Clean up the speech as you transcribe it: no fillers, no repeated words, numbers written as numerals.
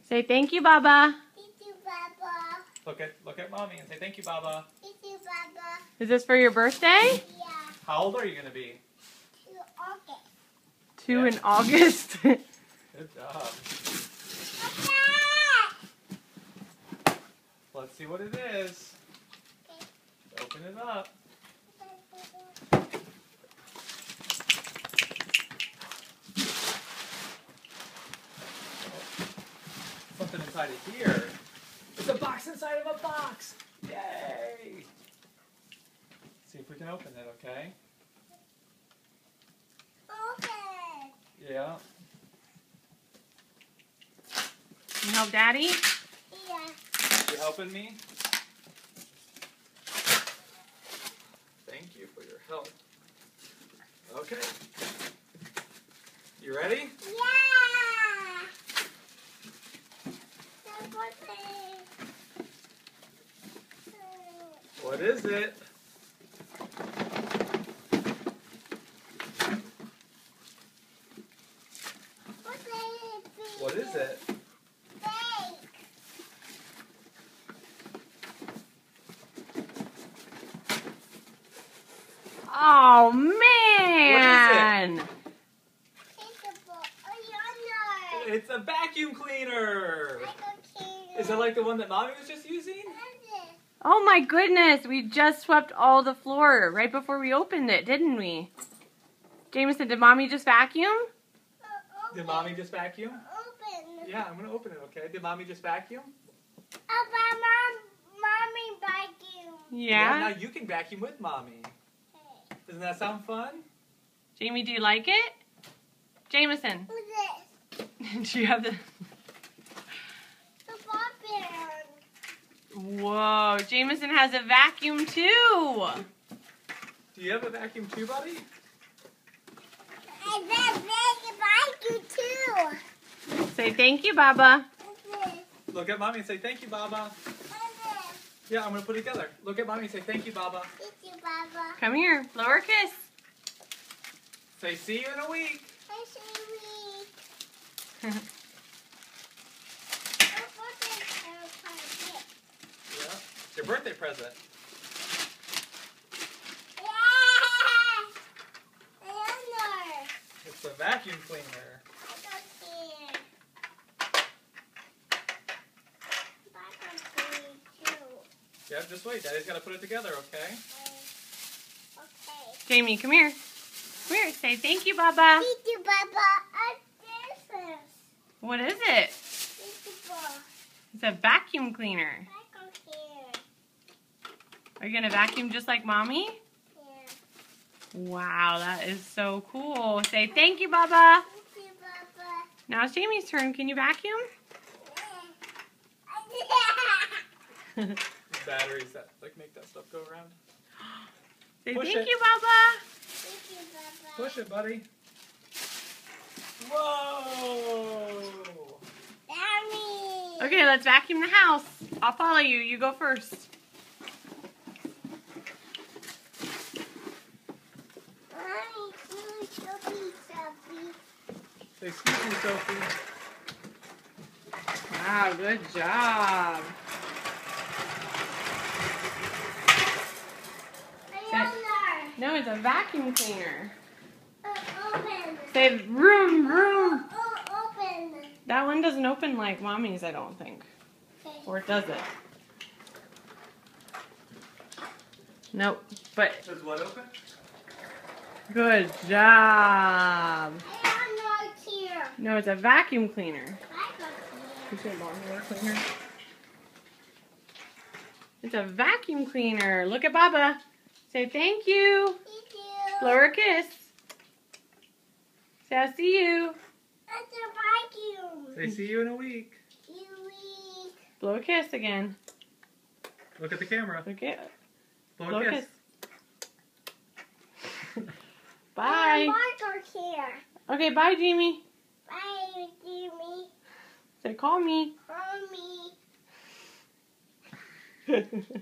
Say thank you, Baba. Thank you, Baba. Look at mommy and say thank you, Baba. Thank you, Baba. Is this for your birthday? Yeah. How old are you gonna be? 2 August. 2 in August. Good job. Okay. Let's see what it is. Open it up. Something inside of here. It's a box inside of a box. Yay! See if we can open it, okay? Open. Yeah. Can you help Daddy? Yeah. You helping me? Thank you for your help. Okay. You ready? Yeah. What is it? What is it? Oh, man. It's a vacuum cleaner. Is it like the one that Mommy was just using? Oh, my goodness. We just swept all the floor right before we opened it, didn't we? Jameson, did Mommy just vacuum? Did Mommy just vacuum? Open. Yeah, I'm going to open it, okay? Did Mommy just vacuum? Mommy vacuum. Yeah. Now you can vacuum with Mommy. Doesn't that sound fun? Jamie, do you like it? Jameson, Who's this? do you have the... The ball bear. Whoa, Jameson has a vacuum too. Do you have a vacuum too, buddy? And then vacuum too. Say thank you, Baba. Who's this? Look at Mommy and say thank you, Baba. Who's this? Yeah, I'm going to put it together. Look at Mommy and say thank you, Baba. Thank you, Baba. Come here, blow her a kiss. Say see you in a week. I see we. Yeah. It's your birthday present. It's a vacuum cleaner. Yeah, just wait. Daddy's got to put it together, okay? Jamie, come here. Come here, say thank you, Baba. Thank you, Baba. What is it? It's a vacuum cleaner. Are you going to vacuum just like Mommy? Wow, that is so cool. Say thank you, Baba. Now it's Jamie's turn. Can you vacuum? Batteries that like make that stuff go around. Say Push thank it. you, Baba. Push it, buddy. Whoa! Okay, let's vacuum the house. I'll follow you. You go first. Say excuse me, Sophie. Wow, good job. No, it's a vacuum cleaner. Open. Say vroom, vroom. Open. That one doesn't open like Mommy's, I don't think. Okay. Or does it? Nope. But Does what open? good job. I am not here. No, it's a vacuum cleaner. I You say lawnmower cleaner? It's a vacuum cleaner. Look at Baba. Say thank you. Thank you. Blow her a kiss. Say I'll see you. That's a vacuum. Say see you in a week. Blow a kiss again. Look at the camera. Look at Blow a kiss. Bye. Marker here. Okay, bye, Jamie. Bye, Jimmy. Say call me. Mommy.